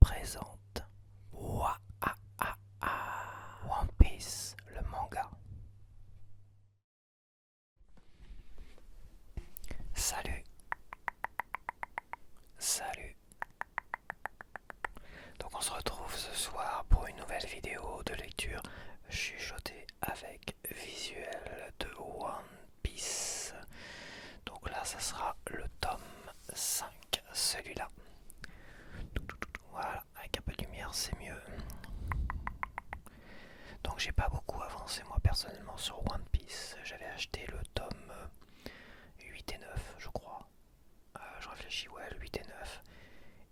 présente One Piece, le manga. Salut. Salut. Donc on se retrouve ce soir pour une nouvelle vidéo de lecture chuchotée avec visuel de One Piece. Donc là ça sera le tome 5, celui-là. Voilà, avec un peu de lumière c'est mieux. Donc j'ai pas beaucoup avancé moi personnellement sur One Piece. J'avais acheté le tome 8 et 9 je crois. Je réfléchis, ouais, le 8 et 9.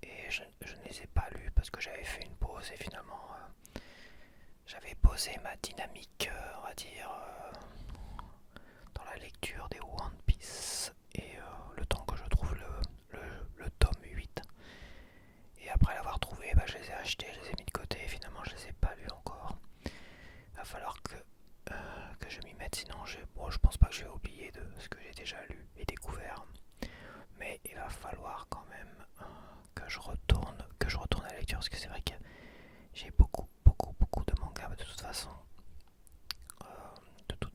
Et je ne les ai pas lus parce que j'avais fait une pause et finalement j'avais posé ma dynamique, on va dire, dans la lecture des One Piece. Et le temps que je trouve le tome 8. Et après l'avoir trouvé, je les ai achetés, je les ai mis de côté et finalement je les ai pas lus encore. Il va falloir que je m'y mette, sinon je pense pas que je vais oublier de ce que j'ai déjà lu et découvert. Mais il va falloir quand même que je retourne à la lecture parce que c'est vrai que j'ai beaucoup de mangas. Mais de toute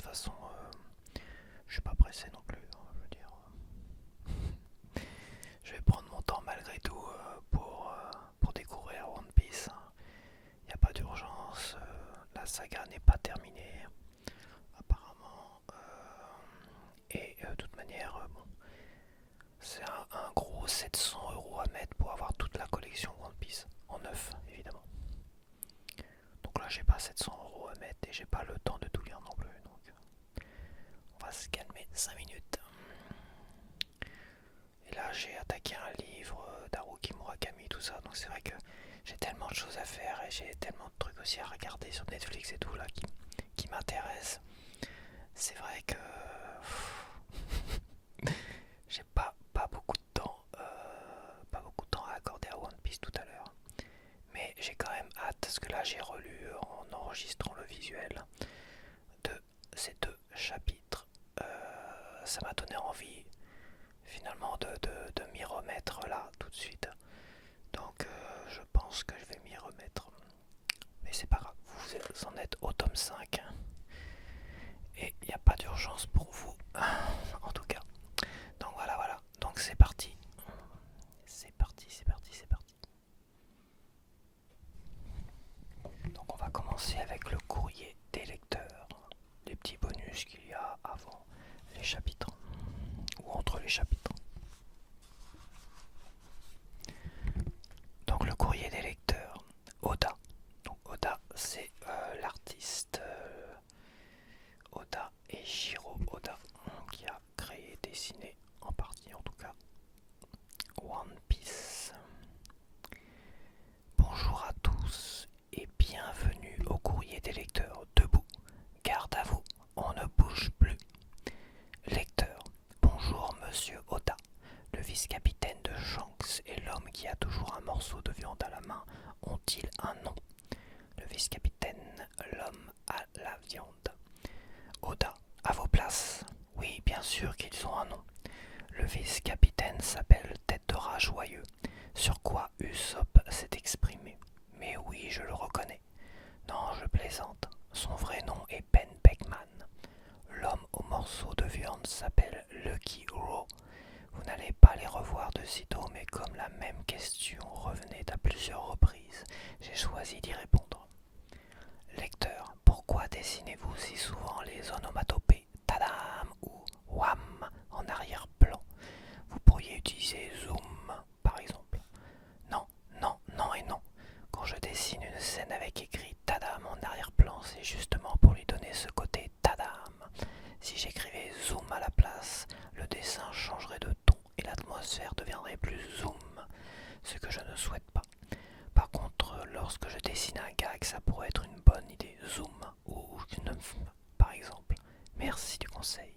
façon, je suis pas pressé non plus, hein, je veux dire. Je vais prendre mon temps malgré tout pour découvrir One Piece. Il n'y a pas d'urgence, la saga n'est pas terminée apparemment. De toute manière, bon, c'est un gros 700 € à mettre pour avoir toute la collection One Piece en neuf évidemment. Donc là j'ai pas 700 € à mettre et j'ai pas le temps de tout lire non plus. Donc on va se calmer 5 minutes. Et là j'ai attaqué un livre d'Haruki Murakami, tout ça. Donc c'est vrai que j'ai tellement de choses à faire et j'ai tellement de trucs aussi à regarder sur Netflix et tout là qui m'intéressent. C'est vrai que j'ai pas beaucoup de temps, à accorder à One Piece tout à l'heure. Mais j'ai quand même hâte parce que là j'ai relu en enregistrant le visuel de ces deux chapitres. Ça m'a donné envie finalement de m'y remettre là tout de suite. Donc je pense que je vais m'y remettre. Mais c'est pas grave, vous en êtes au tome 5. Et il n'y a pas d'urgence pour vous, en tout cas. Donc voilà. Donc c'est parti. C'est parti. Donc on va commencer avec le courrier des lecteurs. Les petits bonus qu'il y a avant les chapitres. Ou entre les chapitres. Donc le courrier des lecteurs. Oda. Donc Oda c'est l'artiste Oda et Shiro Oda qui a créé et dessiné en partie en tout cas One Piece. Bonjour à tous et bienvenue au courrier des lecteurs. Debout, garde à vous, on ne bouge plus. Lecteur, bonjour monsieur Oda. Le vice-capitaine de Shanks et l'homme qui a toujours un morceau de viande à la main ont-ils un nom? Le vice-capitaine, l'homme à la viande. Oda, à vos places. Oui, bien sûr qu'ils ont un nom. Le vice-capitaine s'appelle Tête de rat joyeux, sur quoi Usopp s'est exprimé. Mais oui, je le reconnais. Non, je plaisante. Son vrai nom est Ben Beckman. L'homme au morceau de viande s'appelle Lucky Rowe. Vous n'allez pas les revoir de sitôt, mais comme la même question revenait à plusieurs reprises, j'ai choisi d'y répondre. Lecteur, pourquoi dessinez-vous si souvent les onomatopées tadam ou wham en arrière-plan? Vous pourriez utiliser zoom, par exemple. Non et non. Quand je dessine une scène avec écrit tadam en arrière-plan, c'est justement pour lui donner ce côté tadam. Si j'écrivais zoom à la place, le dessin changerait de ton et l'atmosphère deviendrait plus zoom, ce que je ne souhaite pas. Par contre, lorsque je dessine un gag, ça pourrait être une bonne idée. Zoom ou Knumf, par exemple. Merci du conseil.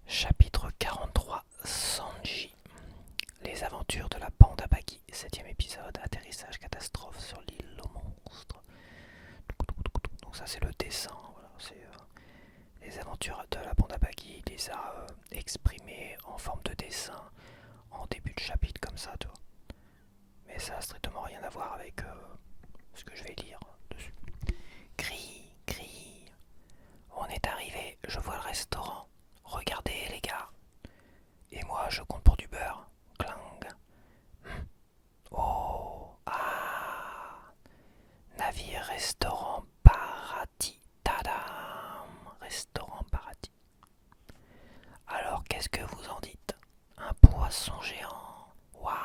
Chapitre 43, Sanji. Les aventures de la Panda Buggy, 7ème épisode, atterrissage catastrophe sur l'île aux monstres. Donc ça c'est le dessin, voilà, c'est les aventures de la Panda Buggy, il les a exprimées en forme de dessin en début de chapitre comme ça, tu vois. ça n'a strictement rien à voir avec ce que je vais lire dessus. Crie, crie. On est arrivé, je vois le restaurant. Regardez les gars. Et moi je compte pour du beurre. Clang. Oh, ah. Navire restaurant paradis. Tadam. Restaurant paradis. Alors qu'est-ce que vous en dites? Un poisson géant. Waouh.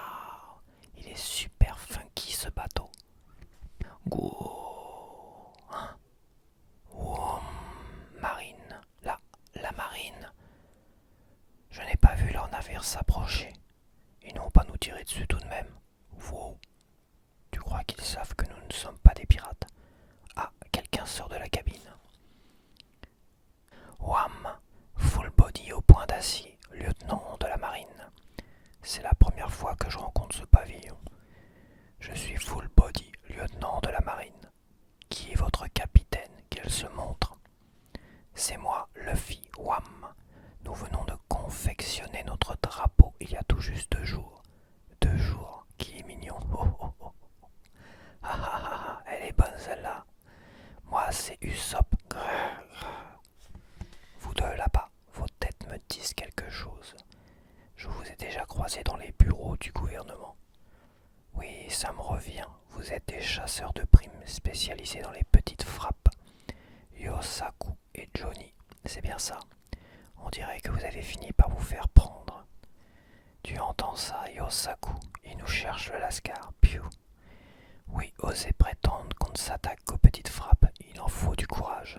Il est super funky ce bateau. Go. Hein? Wow. Marine. La marine. Je n'ai pas vu leur navire s'approcher. Ils n'ont pas nous tirer dessus tout de même. Wow. Tu crois qu'ils savent que nous ne sommes pas des pirates? Ah, quelqu'un sort de la cabine. Wham! Full body au point d'acier, lieutenant de la marine. C'est la première fois que je rencontre ce pavillon. Je suis full body, lieutenant de la marine. Qui est votre capitaine? Qu'elle se montre. C'est moi, Luffy Wham. Nous venons de confectionner notre drapeau il y a tout juste 2 jours. 2 jours, qui est mignon. Oh, oh, oh. Ah ah ah, ah, elle est bonne celle-là. Moi c'est Usopp. Grrr, grrr. Vous deux là-bas, vos têtes me disent quelque chose. Je vous ai déjà croisé dans les bureaux du gouvernement. Oui, ça me revient. Vous êtes des chasseurs de primes spécialisés dans les petites frappes. Yosaku et Johnny, c'est bien ça. On dirait que vous avez fini par vous faire prendre. Tu entends ça, Yosaku? Il nous cherche le lascar. Piou. Oui, osez prétendre qu'on ne s'attaque qu'aux petites frappes. Il en faut du courage.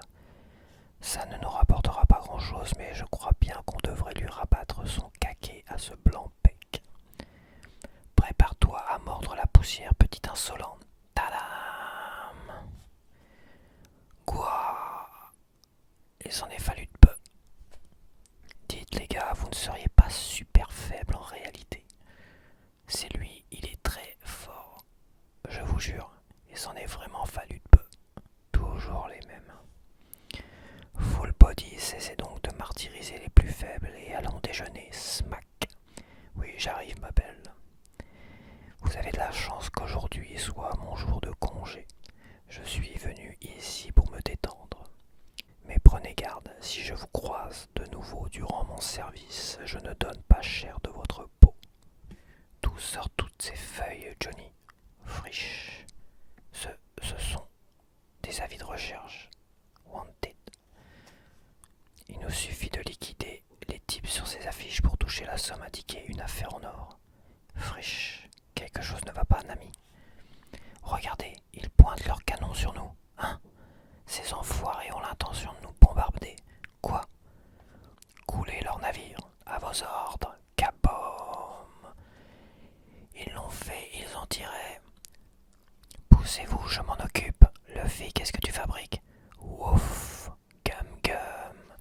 Ça ne nous rapportera pas grand-chose, mais je crois bien qu'on devrait lui rabattre son caquet à ce blanc bec. Prépare-toi à mordre la poussière, petit insolent. Tadam! Quoi? Il s'en est fallu de peu. Dites les gars, vous ne seriez pas super faible en réalité. C'est lui, il est très fort. Je vous jure, il s'en est vraiment fallu de peu. Toujours les mêmes. Full body, cessez donc de martyriser les plus faibles et allons déjeuner. Smack. Oui, j'arrive, ma belle. Vous avez de la chance qu'aujourd'hui soit mon jour de congé. Je suis venu ici pour me détendre. Mais prenez garde, si je vous croise de nouveau durant mon service, je ne donne pas cher de votre peau. D'où sortent toutes ces feuilles, Johnny? Friche. Ce sont des avis de recherche. Wanted. Il nous suffit de liquider les types sur ces affiches pour toucher la somme indiquée, une affaire en or. Friche. Quelque chose ne va pas, Nami. Regardez, ils pointent leurs canons sur nous. Hein? Ces enfoirés ont l'intention de nous bombarder. Quoi? Couler leur navire. À vos ordres. Kabom! Ils l'ont fait, ils en tiraient. Poussez-vous, je m'en occupe. Luffy, qu'est-ce que tu fabriques? Wouf! Gum gum.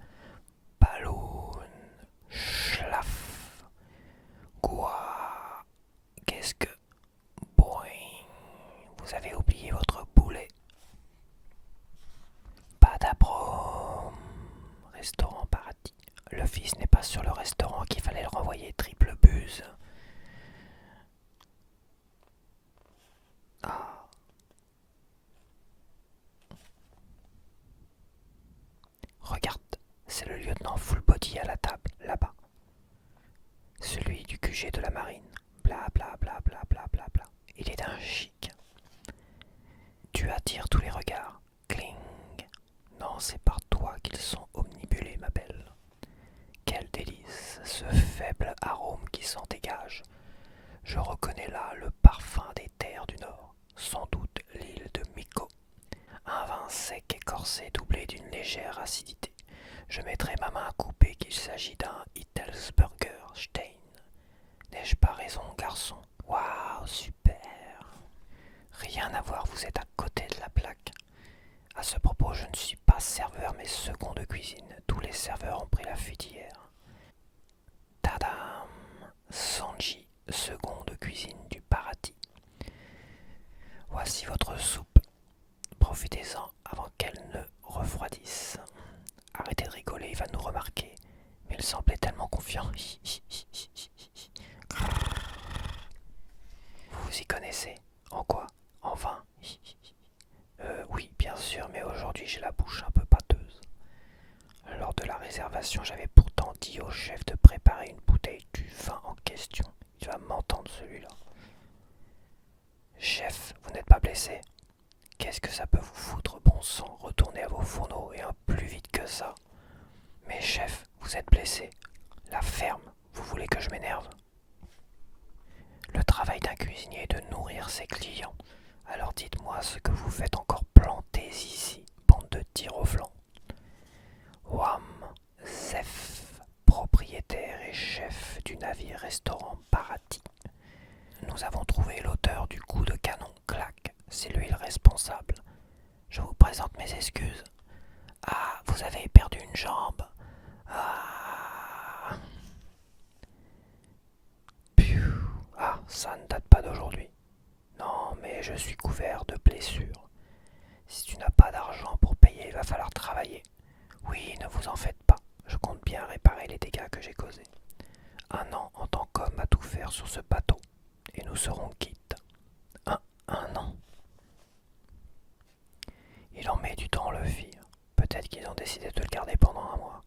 Balloon. Schlaf. Quoi? Qu'est-ce que... Boing! Vous avez oublié votre boulet. Padabrom. Restaurant paradis. Le fils n'est pas sur le restaurant qu'il fallait le renvoyer triple buse. Ah. Regarde, c'est le lieutenant full body à la table, là-bas. Celui du QG de la marine. Bla bla bla bla bla bla bla. Il est d'un chic. Tu attires tous les regards. Cling. Non, c'est par toi qu'ils sont omnibulés, ma belle. Quel délice, ce faible arôme qui s'en dégage. Je reconnais là le parfum des terres du Nord, sans doute l'île de Miko. Un vin sec écorcé doublé d'une légère acidité. Je mettrai ma main à couper qu'il s'agit d'un Hittelsburger Stein. N'ai-je pas raison, garçon? Waouh, super! Rien à voir, vous êtes à côté de la plaque. À ce propos, je ne suis pas serveur mais second de cuisine. Tous les serveurs ont pris la fuite hier. Tadam! Sanji, second de cuisine du paradis. Voici votre soupe. Profitez-en avant qu'elle ne refroidisse. Arrêtez de rigoler, il va nous remarquer. Mais il semblait tellement confiant. Vous y connaissez? En quoi? En vin? Oui, bien sûr, mais aujourd'hui j'ai la bouche un peu pâteuse. Lors de la réservation, j'avais pourtant dit au chef de préparer une bouteille du vin en question. Il va m'entendre celui-là. Chef, vous n'êtes pas blessé? Qu'est-ce que ça peut vous foutre, bon sang? Retournez à vos fourneaux et un plus vite que ça. Mais chef, vous êtes blessé. La ferme, vous voulez que je m'énerve? Le travail d'un cuisinier est de nourrir ses clients. Alors dites-moi ce que vous faites encore plantés ici, bande de tirs au flanc. Wam Zef, propriétaire et chef du navire-restaurant Parati. Nous avons trouvé l'auteur du coup de canon, clac, c'est lui le responsable. Je vous présente mes excuses. Ah, vous avez perdu une jambe. Ah. Piou. Ah, ça ne date pas d'aujourd'hui. Non, mais je suis couvert de blessures. Si tu n'as pas d'argent pour payer, il va falloir travailler. Oui, ne vous en faites pas. Je compte bien réparer les dégâts que j'ai causés. Un an en tant qu'homme à tout faire sur ce bateau, et nous serons quittes. Un an. Il en met du temps à le vire. Peut-être qu'ils ont décidé de le garder pendant un mois.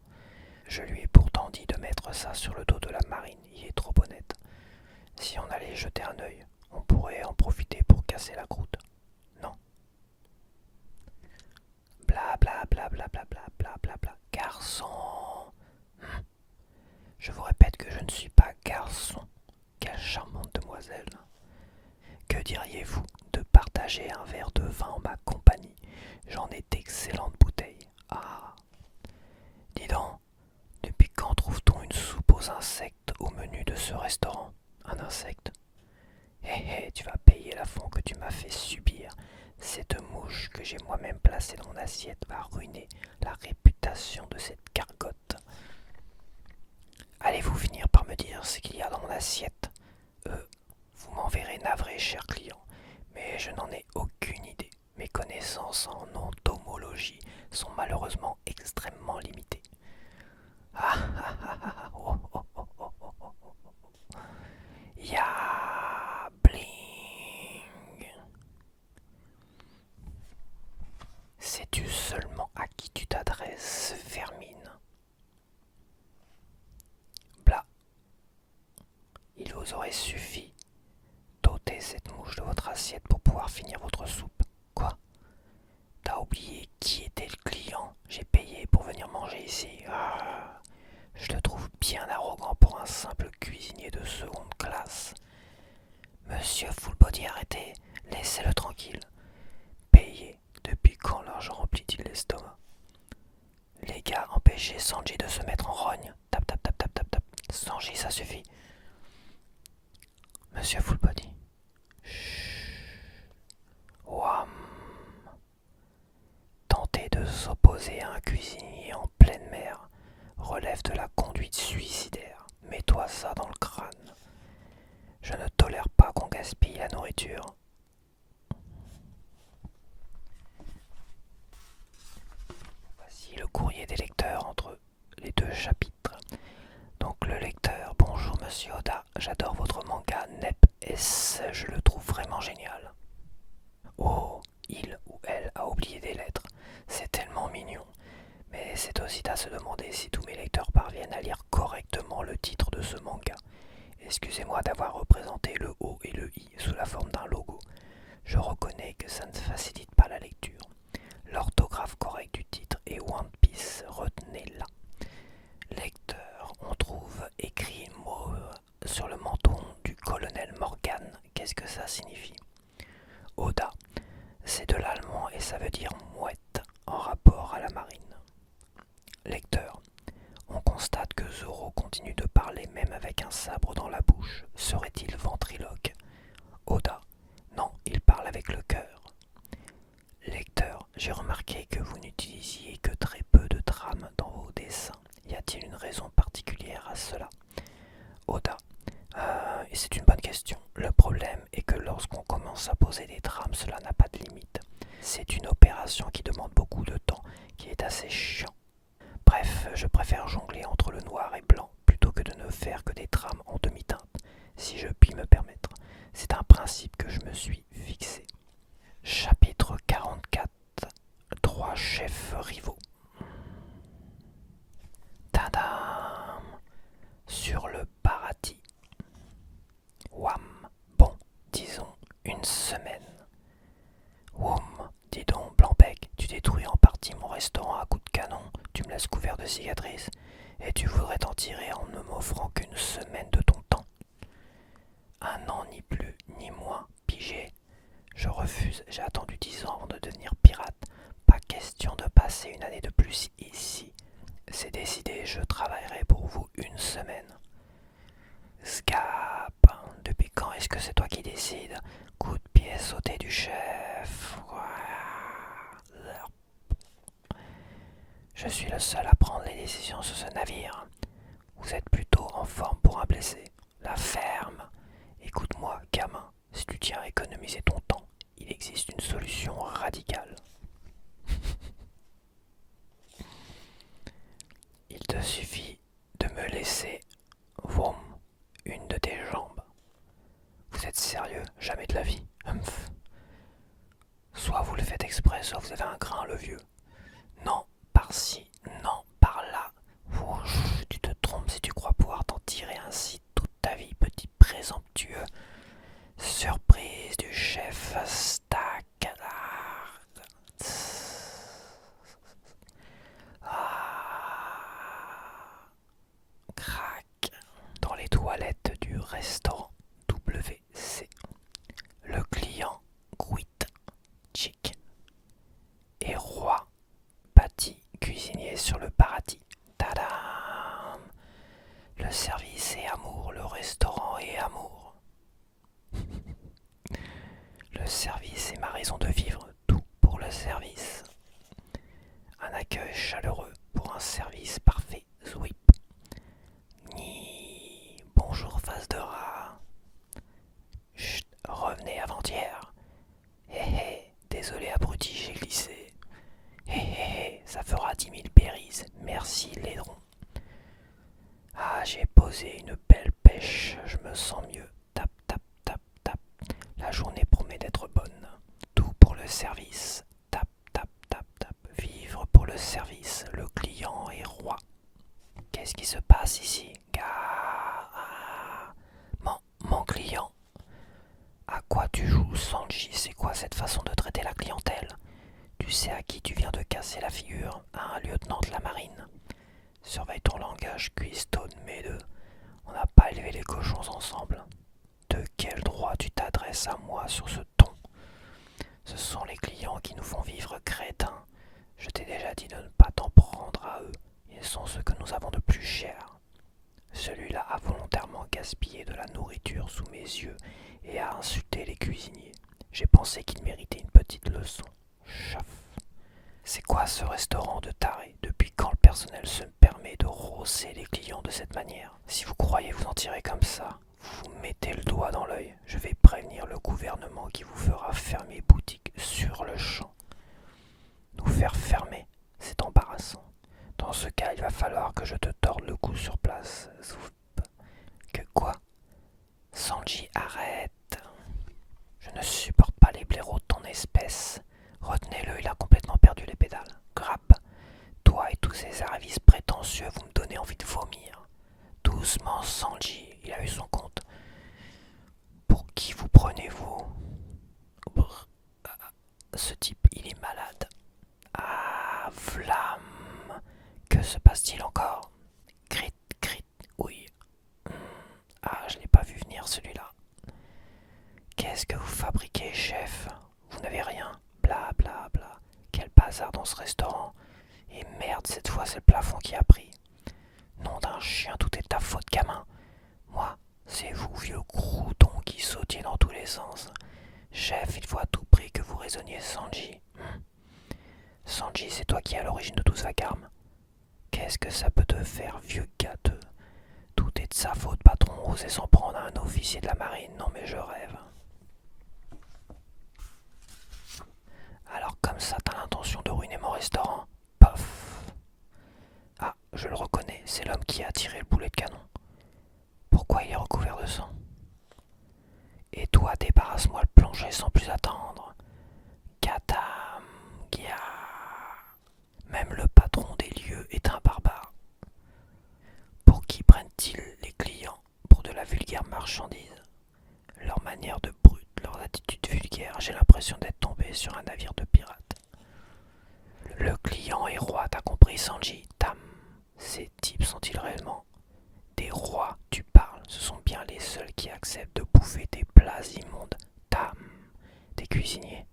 Je lui ai pourtant dit de mettre ça sur le dos de la marine, il est trop honnête. Si on allait jeter un œil, on pourrait en profiter pour casser la croûte. Non. Bla bla bla bla bla bla bla bla bla. Garçon. Je vous répète que je ne suis pas garçon. Quelle charmante demoiselle. Que diriez-vous de partager un verre de vin en ma compagnie? J'en ai d'excellentes bouteilles. Ah. Dis donc, depuis quand trouve-t-on une soupe aux insectes au menu de ce restaurant? Un insecte? Hé, tu vas payer l'affront que tu m'as fait subir. Cette mouche que j'ai moi-même placée dans mon assiette va ruiner la réputation de cette gargote. Allez-vous finir par me dire ce qu'il y a dans mon assiette? Vous m'enverrez navré, cher client, mais je n'en ai aucune idée. Mes connaissances en entomologie sont malheureusement extrêmement limitées. Ah ah ah ah oh oh oh oh oh oh oh. Ya bling. Sais-tu seulement à qui tu t'adresses, vermine? Blah. Il vous aurait suffi d'ôter cette mouche de votre assiette pour pouvoir finir votre soupe. Quoi? T'as oublié qui était le client? J'ai payé pour venir manger ici. Ah, je te trouve bien arrogant pour un simple cuisinier de seconde classe. Monsieur Fullbody, arrêtez, laissez-le tranquille. Payé, depuis quand l'argent remplit-il l'estomac? Les gars, empêchez Sanji de se mettre en rogne. Tap tap tap tap tap tap. Sanji, ça suffit. Monsieur Fullbody. Chut. Wam. Tenter de s'opposer à un cuisinier en pleine mer relève de la conduite suicidaire. Mets-toi ça dans le crâne. Je ne tolère pas qu'on gaspille la nourriture. Voici le courrier des lecteurs entre les deux chapitres. Donc le lecteur, bonjour monsieur Oda, j'adore votre manga NEP-S, je le trouve vraiment génial. Oh, il ou elle a oublié des lettres, c'est tellement mignon. Mais c'est aussi à se demander si tous mes lecteurs parviennent à lire correctement le titre de ce manga. Excusez-moi d'avoir représenté le O et le I sous la forme d'un logo. Je reconnais que ça ne facilite pas la lecture. L'orthographe correcte du titre est One Piece, retenez-la. Lecteur, on trouve écrit mot sur le menton du colonel Morgan. Qu'est-ce que ça signifie? Oda, c'est de l'allemand et ça veut dire mouette, en rapport à la marine. Lecteur, on constate que Zoro continue de parler même avec un sabre dans la bouche. Serait-il ventriloque? Oda, non, il parle avec le cœur. Lecteur, j'ai remarqué que vous n'utilisiez que très peu de trames dans vos dessins. Y a-t-il une raison particulière à cela? Oda, et c'est une bonne question. Le problème est que lorsqu'on commence à poser des trames, cela n'a pas de limite. C'est une opération qui demande beaucoup de temps, qui est assez chiant. Bref, je préfère jongler entre le noir et blanc plutôt que de ne faire que des trames en demi-teinte, si je puis me permettre. C'est un principe principe que je me suis fixé. Chapitre 44. 3 chefs rivaux. Tadam! Sur le paradis. Wam! Bon, disons une semaine. Woum! Dis donc, Blanc-Bec, tu détruis en partie mon restaurant à coups de canon, tu me laisses couvert de cicatrices, et tu voudrais t'en tirer en ne m'offrant qu'une semaine de ton temps. Un an ni plus ni moins, pigé. Je refuse, j'ai attendu 10 ans avant de devenir pirate. Pas question de passer une année de plus ici. C'est décidé, je travaillerai pour vous une semaine. Scap, depuis quand est-ce que c'est toi qui décides? Coup de pied sauté du chef. Je suis le seul à prendre les décisions sur ce navire. Vous êtes plutôt en forme pour un blessé. La ferme. Écoute-moi, gamin, si tu tiens à économiser ton temps, il existe une solution radicale. Il te suffit de me laisser, vroom, une de tes jambes. Vous êtes sérieux? Jamais de la vie. Humph. Soit vous le faites exprès, soit vous avez un grain, le vieux. Non, par-ci, non, par-là. Tu te trompes si tu crois pouvoir t'en tirer ainsi toute ta vie, petit présomptueux. Surprise du chef Stack. Crac. Dans les toilettes du restaurant WC. Le client Guit, chic. Et roi, Patty, cuisinier sur le paradis. Tadam! Le service est amour, le restaurant est amour. Le service est ma raison de vivre, tout pour le service. Un accueil chaleureux pour un service parfait, Zwip. Ni bonjour face de rat. Chut, revenez avant-hier. Hé hé, désolé abruti, j'ai glissé. Hé hé hé, ça fera 10 000 berries, merci Laidron. Ah, j'ai posé une belle pêche, je me sens mieux. Tap, tap, tap, tap. La journée promet d'être bonne. Tout pour le service. Tap, tap, tap, tap. Vivre pour le service. Le client est roi. Qu'est-ce qui se passe ici? Mon client. À quoi tu joues, Sanji? C'est quoi cette façon de traiter la clientèle? Tu sais à qui tu viens de casser la figure? À un lieutenant de la marine. Surveille ton langage, Cuistone, mes deux. On n'a pas élevé les cochons ensemble. De quel droit tu t'adresses à moi sur ce ton? Ce sont les clients qui nous font vivre, crétin. Je t'ai déjà dit de ne pas t'en prendre à eux. Ils sont ceux que nous avons de plus cher. Celui-là a volontairement gaspillé de la nourriture sous mes yeux et a insulté les cuisiniers. J'ai pensé qu'il méritait une petite leçon. Chaf. C'est quoi ce restaurant de taré? Depuis quand le personnel se permet de rosser les clients de cette manière? Si vous croyez vous en tirer comme ça, vous mettez le doigt dans l'œil. Je vais prévenir le gouvernement qui vous fera fermer boutique sur le champ. Nous faire fermer, c'est embarrassant. Dans ce cas, il va falloir que je te torde le cou sur place. Zoup. Que quoi? Sanji, arrête. Je ne supporte pas les blaireaux de ton espèce. Retenez-le, il a complètement perdu les pédales. Grab. Toi et tous ces aravis prétentieux, vous me donnez envie de vomir. Doucement, Sanji, il a eu son compte. Pour qui vous prenez-vous? Ce type, il est malade. Ah, flamme. Que se passe-t-il encore? Crit, crit, oui. Ah, je n'ai pas vu venir celui-là. Qu'est-ce que vous fabriquez, chef? Vous n'avez rien. Bla bla bla. Quel bazar dans ce restaurant. Et merde, cette fois c'est le plafond qui a pris. Nom d'un chien, tout est ta faute, gamin. Moi, c'est vous, vieux crouton qui sautiez dans tous les sens. Chef, il faut à tout prix que vous raisonniez Sanji. Sanji, c'est toi qui es à l'origine de tout ce vacarme. Qu'est-ce que ça peut te faire, vieux gâteux? Tout est de sa faute, patron. Osez s'en prendre à un officier de la marine. Non mais je rêve. Alors comme ça, t'as l'intention de ruiner mon restaurant? Pof. Ah, je le reconnais, c'est l'homme qui a tiré le boulet de canon. Pourquoi il est recouvert de sang? Et toi, débarrasse-moi le plongée sans plus attendre. Katam, Gia. Même le patron des lieux est un barbare. Pour qui prennent-ils les clients? Pour de la vulgaire marchandise. Leur manière de brute, leur attitude vulgaire, j'ai l'impression d'être tombé sur un navire de pirates. Le client est roi, t'as compris, Sanji? Tam. Ces types sont-ils réellement des rois? Tu parles, ce sont bien les seuls qui acceptent de bouffer des plats immondes. Tam. Des cuisiniers.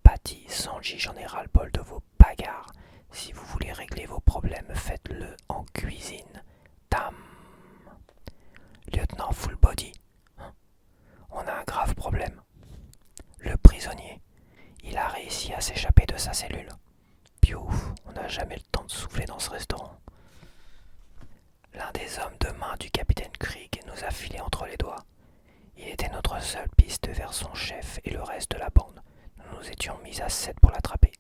Patty, Sanji, j'en ai ras-le-bol de vos bagarres. Si vous voulez régler vos problèmes, faites-le en cuisine. Tam. Lieutenant Full Body, on a un grave problème. Le prisonnier, il a réussi à s'échapper de sa cellule. Piouf, on n'a jamais le temps de souffler dans ce restaurant. L'un des hommes de main du capitaine Krieg nous a filé entre les doigts. Il était notre seule piste vers son chef et le reste de la bande. Nous nous étions mis à 7 pour l'attraper.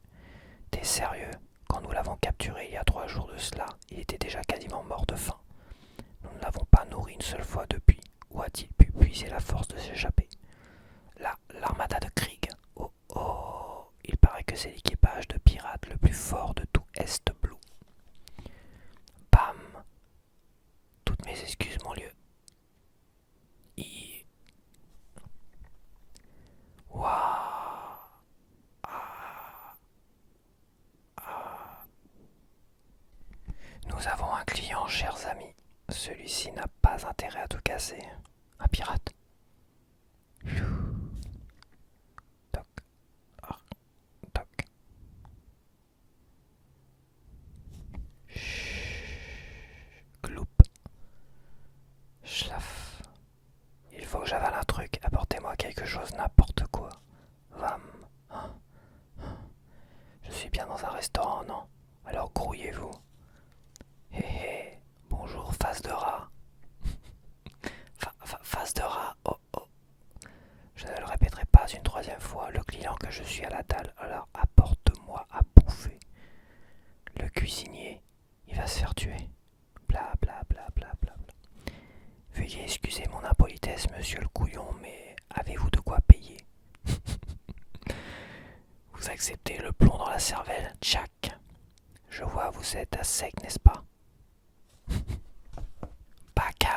T'es sérieux? Quand nous l'avons capturé il y a 3 jours de cela, il était déjà quasiment mort de faim. Nous ne l'avons pas nourri une seule fois depuis. Où a-t-il pu puiser la force de s'échapper? Là, l'armada de Krieg. Oh oh, il paraît que c'est l'équipage de pirates le plus fort de tout Est Blue. Bam. Toutes mes excuses, mon lieu. I. Waouh. Ah. Ah. Nous avons un client, chers amis. Celui-ci n'a pas intérêt à tout casser. Un pirate. Toc, ah, toc. Gloup. Schlaf. Il faut que j'avale un truc. Apportez-moi quelque chose, n'importe quoi. Vam. Je suis bien dans un restaurant, non? Alors grouillez-vous. Hé hé. Bonjour, face de rat. Face de rat. Oh oh. Je ne le répéterai pas une 3e fois. Le client que je suis à la dalle. Alors apporte-moi à bouffer. Le cuisinier, il va se faire tuer. Bla bla bla bla bla. Veuillez excuser mon impolitesse, monsieur le couillon, mais avez-vous de quoi payer? Vous acceptez le plomb dans la cervelle, Jack? Je vois, vous êtes à sec, n'est-ce pas? Bacam.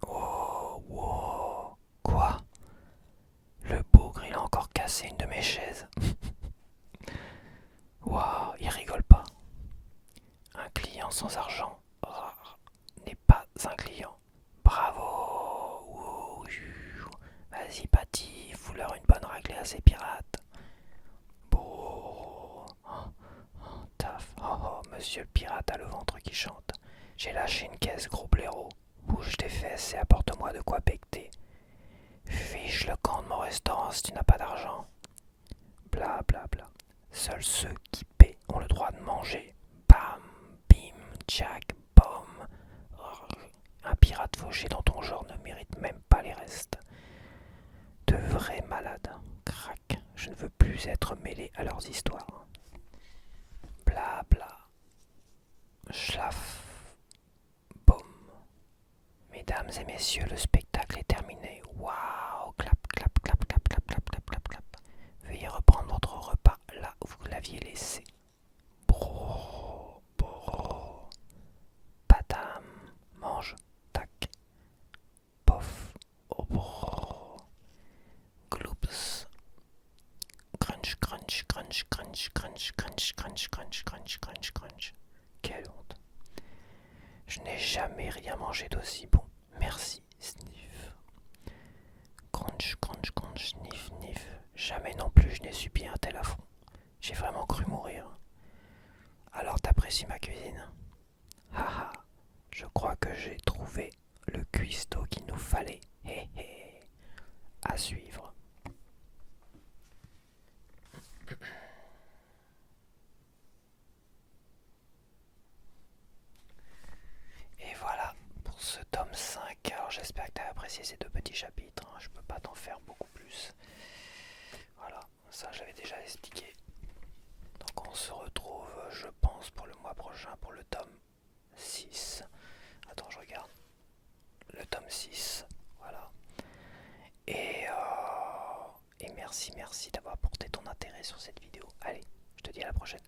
Oh, wow. Quoi? Le bougre, il a encore cassé une de mes chaises. Waouh, il rigole pas. Un client sans argent n'est pas un client. Bravo. Vas-y, Patty, fous-leur une bonne raclée à ces pirates. Bon. Taf. Oh, monsieur le pirate a le ventre qui chante. J'ai lâché une caisse, gros blaireau. Bouge tes fesses et apporte-moi de quoi becter. Fiche le camp de mon restaurant si tu n'as pas d'argent. Bla bla bla. Seuls ceux qui paient ont le droit de manger. Bam, bim, jack, bom. Un pirate fauché dans ton genre ne mérite même pas les restes. De vrais malades. Crac, je ne veux plus être mêlé à leurs histoires. Bla bla. Schlaf. Boum. Mesdames et messieurs, le spectacle est terminé. Waouh. Clap, clap, clap, clap, clap, clap, clap, clap, clap. Veuillez reprendre votre repas là où vous l'aviez laissé. Bro, bro. Patam. Mange. Tac. Pof. Oh, bro. Gloops. Crunch, crunch, crunch, crunch, crunch, crunch, crunch, crunch, crunch, crunch, crunch. Quelle honte. Je n'ai jamais rien mangé d'aussi bon. Merci, sniff. Crunch, crunch, crunch, sniff, sniff. Jamais non plus je n'ai subi un tel affront. J'ai vraiment cru mourir. Alors t'apprécies ma cuisine? Haha, je crois que j'ai trouvé le cuistot qu'il nous fallait. Hé hé. À suivre. Et voilà pour ce tome 5. Alors j'espère que tu as apprécié ces 2 petits chapitres. Je peux pas t'en faire beaucoup plus. Voilà, ça j'avais déjà expliqué. Donc on se retrouve, je pense, pour le mois prochain pour le tome 6. Attends, je regarde. Le tome 6. Voilà. cette vidéo. Allez, je te dis à la prochaine.